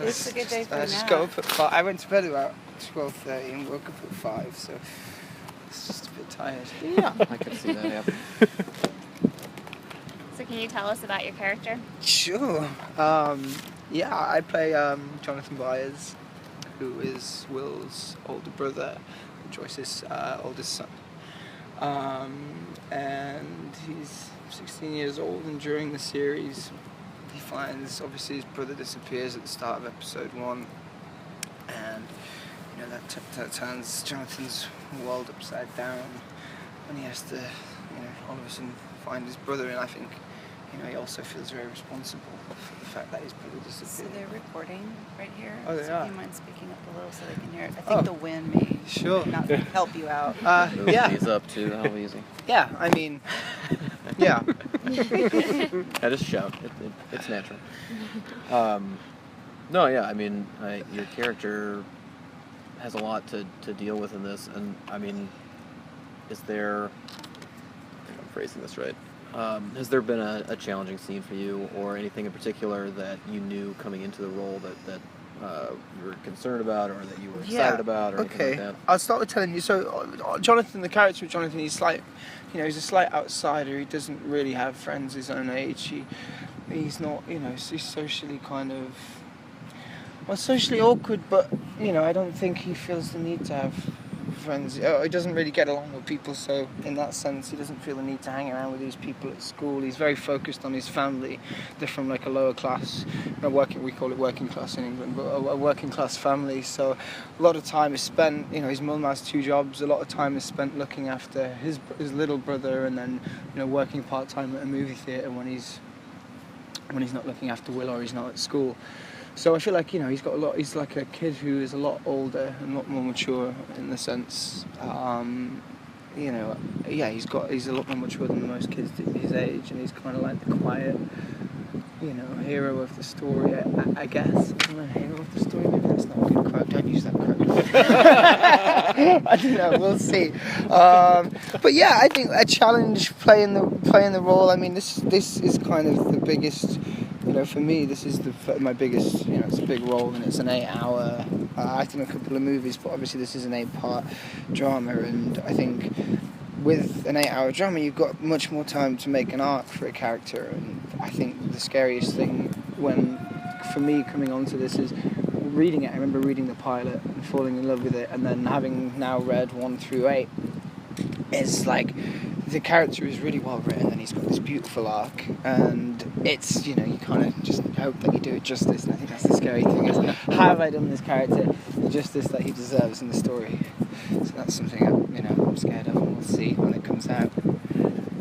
It's a good day for I just got up at 5. I went to bed about 12:30 and woke up at 5, so it's just a bit tired. Yeah, I can see that, yeah. So can you tell us about your character? Sure. Yeah, I play Jonathan Byers, who is Will's older brother, Joyce's oldest son. And he's 16 years old, and during the series he finds, obviously, his brother disappears at the start of episode 1, and that turns Jonathan's world upside down, and he has to, all of a sudden find his brother, and I think, he also feels very responsible for the fact that his brother disappeared. So they're recording right here. Oh, they so are. do you mind speaking up a little so they can hear it? I think the wind may not help you out. Yeah. These up too, how easy. Yeah, I mean, yeah. I just shout. It's natural. No, yeah, I mean, your character has a lot to deal with in this, and I mean, is there, I think I'm phrasing this right, has there been a challenging scene for you, or anything in particular that you knew coming into the role that you were concerned about, or that you were excited about, or anything like that? I'll start with telling you. So, Jonathan, the character of Jonathan, he's he's a slight outsider. He doesn't really have friends his own age. He's not, he's socially socially awkward, but, I don't think he feels the need to have friends. He doesn't really get along with people, so in that sense he doesn't feel the need to hang around with these people at school. He's very focused on his family. They're from like a lower class, we call it working class in England, but a working class family, so a lot of time is spent, his mum has 2 jobs, a lot of time is spent looking after his little brother, and then working part-time at a movie theatre when he's not looking after Will or he's not at school. So I feel like, he's like a kid who is a lot older and a lot more mature in the sense, he's a lot more mature than most kids his age, and he's kind of like the quiet, hero of the story, I guess. Hero of the story, maybe that's not a good quote, don't use that quote. I don't know, we'll see. But yeah, I think a challenge playing the role. I mean, this is kind of the biggest, for me, this is my biggest, it's a big role, and it's an 8-hour, I've done a couple of movies, but obviously this is an 8-part drama, and I think with an 8-hour drama, you've got much more time to make an arc for a character, and I think the scariest thing for me coming onto this is reading it. I remember reading the pilot and falling in love with it, and then having now read 1 through 8, it's like, the character is really well written, and he's got this beautiful arc, and it's, you kind of just hope that you do it justice, and I think that's the scary thing, is have I done this character the justice that he deserves in the story? So that's something I'm scared of, and we'll see when it comes out.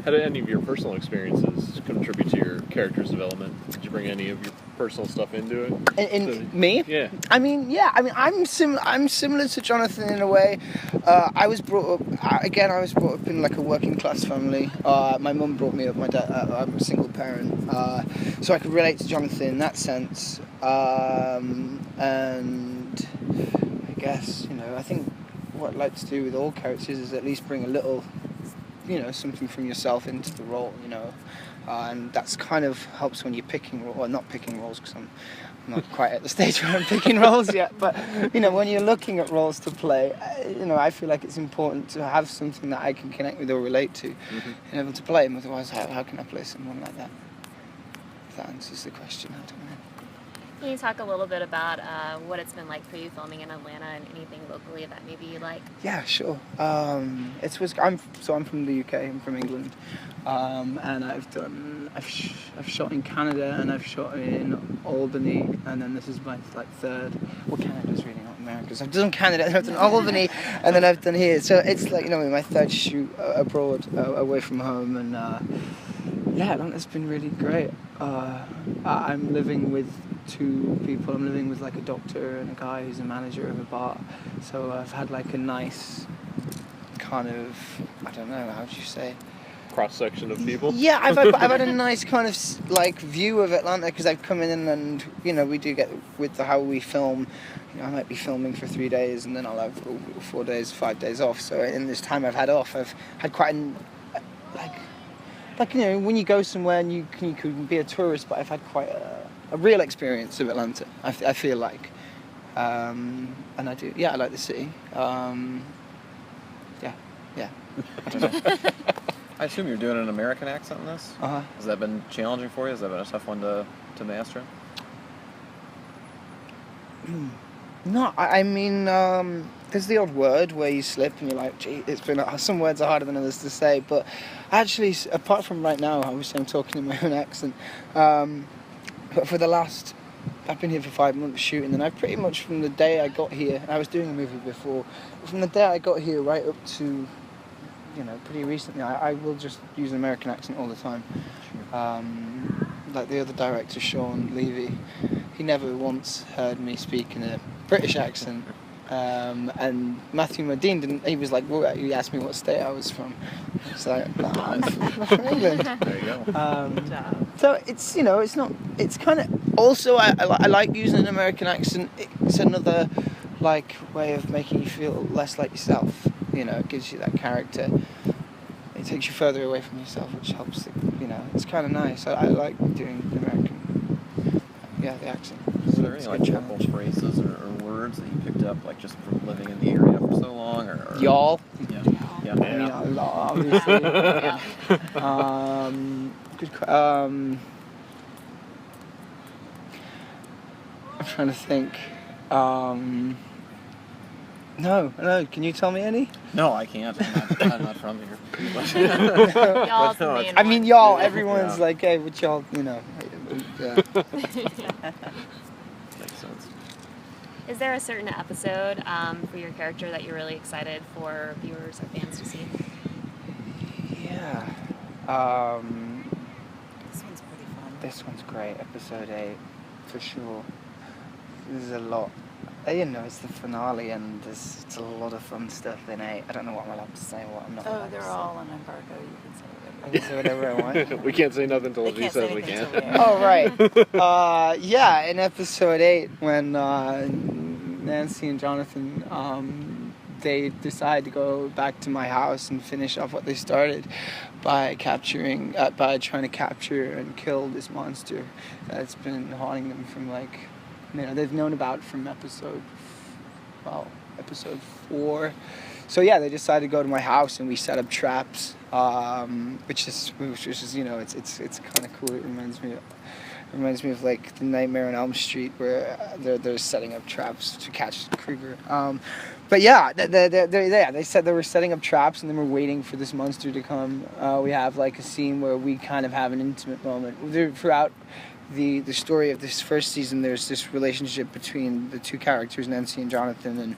How did any of your personal experiences contribute to your character's development? Did you bring any of your personal stuff into it? Me? Yeah. I'm similar to Jonathan in a way. I was brought up in like a working class family. My mum brought me up. My dad, I'm a single parent, so I could relate to Jonathan in that sense. And I guess I think what I'd like to do with all characters is at least bring a little, something from yourself into the role, and that's kind of helps when you're picking, or not picking roles, because I'm not quite at the stage where I'm picking roles yet, but, when you're looking at roles to play, I feel like it's important to have something that I can connect with or relate to, and able to play, and otherwise how can I play someone like that? If that answers the question, I don't know. Can you talk a little bit about what it's been like for you filming in Atlanta, and anything locally that maybe you like? Yeah, sure. I'm from the UK. I'm from England, and I've shot in Canada, and I've shot in Albany, and then this is my third. Well, Canada's really not America. So I've done Canada, and I've done Albany, and then I've done here. So it's like my third shoot abroad, away from home, and it's been really great. I'm living with 2 people. I'm living with like a doctor and a guy who's a manager of a bar. So I've had like a nice kind of, I don't know, how do you say? Cross-section of people? Yeah, I've had a nice kind of like view of Atlanta, because I've come in and, we do get with how we film, I might be filming for 3 days and then I'll have 4 days, 5 days off. So in this time I've had off, I've had quite like, you know, when you go somewhere and you can be a tourist, but I've had quite a real experience of Atlanta, I feel like. And I do, I like the city. I don't know. I assume you're doing an American accent in this? Uh-huh. Has that been challenging for you? Has that been a tough one to master? No, I mean, there's the odd word where you slip and you're like, gee, some words are harder than others to say, but actually, apart from right now, obviously I'm talking in my own accent, but for the last, I've been here for 5 months shooting, and I've pretty much, from the day I got here, I was doing a movie before, from the day I got here right up to, you know, pretty recently, I will just use an American accent all the time. Like the other director, Sean Levy, he never once heard me speak in a British accent. And Matthew Modine didn't. He was like, well, he asked me what state I was from. So I'm from England. There you go. So it's, you know, it's not. It's kind of. Also, I like using an American accent. It's another like way of making you feel less like yourself. You know, it gives you that character. It takes you further away from yourself, which helps. You know, it's kind of nice. I like doing the American. Yeah, the accent. Is there any like local phrases or words that you picked up, like just from living in the area for so long, or y'all? Yeah. I mean, a lot, obviously. Good. I'm trying to think. No. Can you tell me any? No, I can't. I'm not from here. Y'all's the main I mean, one. y'all. Everyone's like, hey, but y'all, you know. Yeah. Makes sense. Is there a certain episode for your character that you're really excited for viewers or fans to see? Yeah. This one's pretty fun. This one's great. Episode 8, for sure. There's a lot. You know, it's the finale, and it's a lot of fun stuff in 8. I don't know what I'm allowed to say and what I'm not allowed to say. They're all on embargo. You can say whatever. I can say whatever I want. We can't say nothing until They he can't says say we anything can. till we Oh, right. Yeah, in episode 8, when Nancy and Jonathan, they decide to go back to my house and finish off what they started by trying to capture and kill this monster that's been haunting them from, like, you know, they've known about from episode 4. So yeah, they decided to go to my house and we set up traps, which is, you know, it's kind of cool. It reminds me of like the Nightmare on Elm Street, where they're setting up traps to catch Krueger. But yeah, they said they were setting up traps and then we're waiting for this monster to come. We have like a scene where we kind of have an intimate moment throughout the story of this first season. There's this relationship between the two characters, Nancy and Jonathan, and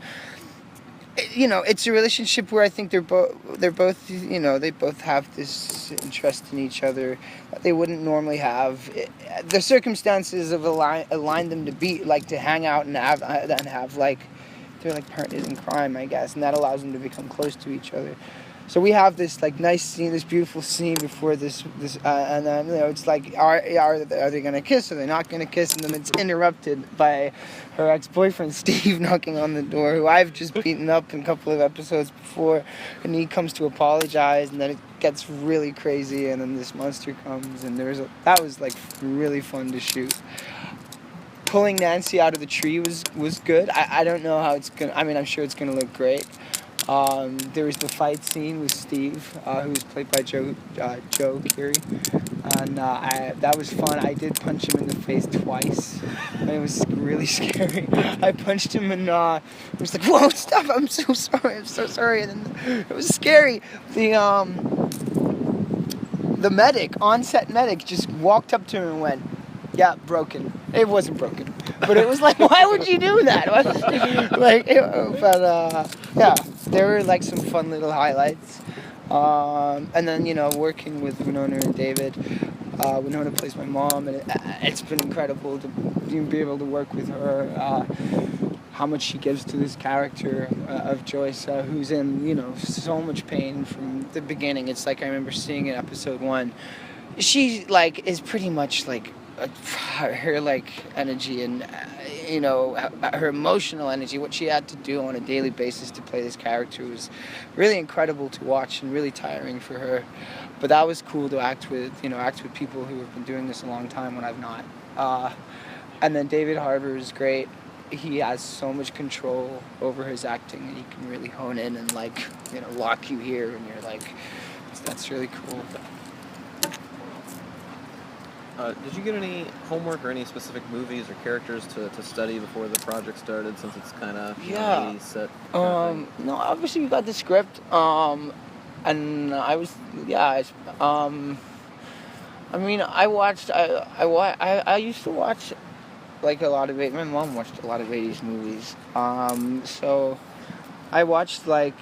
you know, it's a relationship where I think they're both, you know, they both have this interest in each other that they wouldn't normally have. The circumstances have aligned them to be like to hang out and have like, they're like partners in crime, I guess, and that allows them to become close to each other. So we have this like nice scene, this beautiful scene before this, and then, you know, it's like, are they gonna kiss? Are they not gonna kiss? And then it's interrupted by her ex-boyfriend Steve knocking on the door, who I've just beaten up in a couple of episodes before, and he comes to apologize, and then it gets really crazy, and then this monster comes, and that was like really fun to shoot. Pulling Nancy out of the tree was good. I don't know how it's gonna. I mean, I'm sure it's gonna look great. There was the fight scene with Steve, who was played by Joe Keery, and that was fun. I did punch him in the face twice, and it was really scary. I punched him, and I was like, "Whoa, stop! I'm so sorry!" And then it was scary. The on-set medic, just walked up to him and went, "Yeah, broken." It wasn't broken, but it was like, why would you do that? Yeah, there were like some fun little highlights. And then, you know, working with Winona and David. Winona plays my mom, and it's been incredible to be able to work with her. How much she gives to this character of Joyce, who's in, you know, so much pain from the beginning. It's like I remember seeing in episode 1. She like is pretty much like her like energy and her emotional energy, what she had to do on a daily basis to play this character was really incredible to watch and really tiring for her. But that was cool to act with people who have been doing this a long time when I've not. And then David Harbour is great. He has so much control over his acting, and he can really hone in and lock you here, and you're like, that's really cool. Did you get any homework or any specific movies or characters to study before the project started, since it's kind of set? No, obviously we got the script, and I was I used to watch like a lot of my mom watched a lot of 80s movies, so I watched I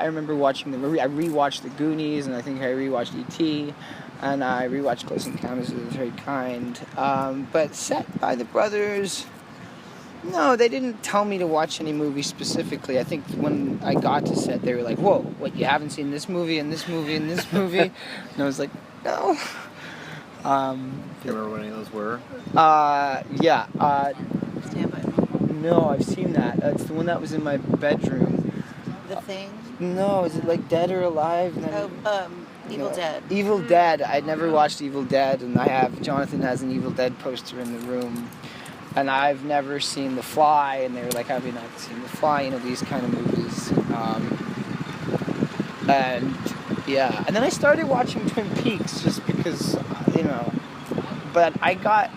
remember watching I rewatched the Goonies, and I think I rewatched E.T., and I rewatched Close Encounters of the Third Kind. But set by the brothers, no, they didn't tell me to watch any movie specifically. I think when I got to set, they were like, "Whoa, what? You haven't seen this movie and this movie and this movie?" And I was like, "No." Do you remember what any of those were? Yeah. Stand by Me. No, I've seen that. It's the one that was in my bedroom. The Thing. No, is it like Dead or Alive? Evil Dead. Evil Dead. I'd never watched Evil Dead, and Jonathan has an Evil Dead poster in the room, and I've never seen The Fly, and they were like, have you not seen The Fly? These kind of movies. And then I started watching Twin Peaks just because, but I got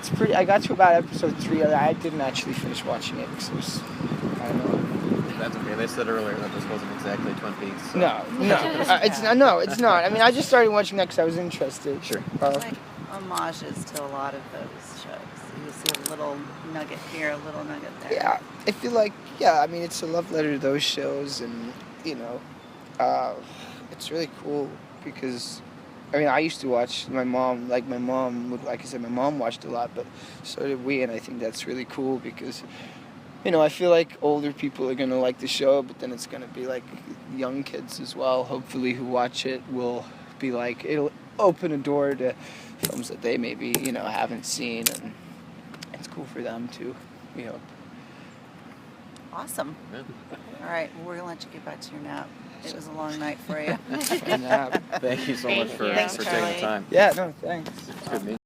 to about episode 3, and I didn't actually finish watching it because it was, I don't know. That's okay. They said earlier that this wasn't exactly Twin Peaks. So. No, it's not. I mean, I just started watching that because I was interested. Sure. It's like homages to a lot of those shows. You see a little nugget here, a little nugget there. Yeah, I feel like, I mean, it's a love letter to those shows, and, it's really cool because, I mean, I used to watch my mom watched a lot, but so did we, and I think that's really cool because, I feel like older people are going to like the show, but then it's going to be like young kids as well, hopefully, who watch it will be like, it'll open a door to films that they maybe, haven't seen, and it's cool for them too, Awesome. Yeah. All right, well, we're going to let you get back to your nap. It was a long night for you. And, Thank you so much for Thanks, taking Charlie. the time. yeah, no, thanks. It's good meeting you.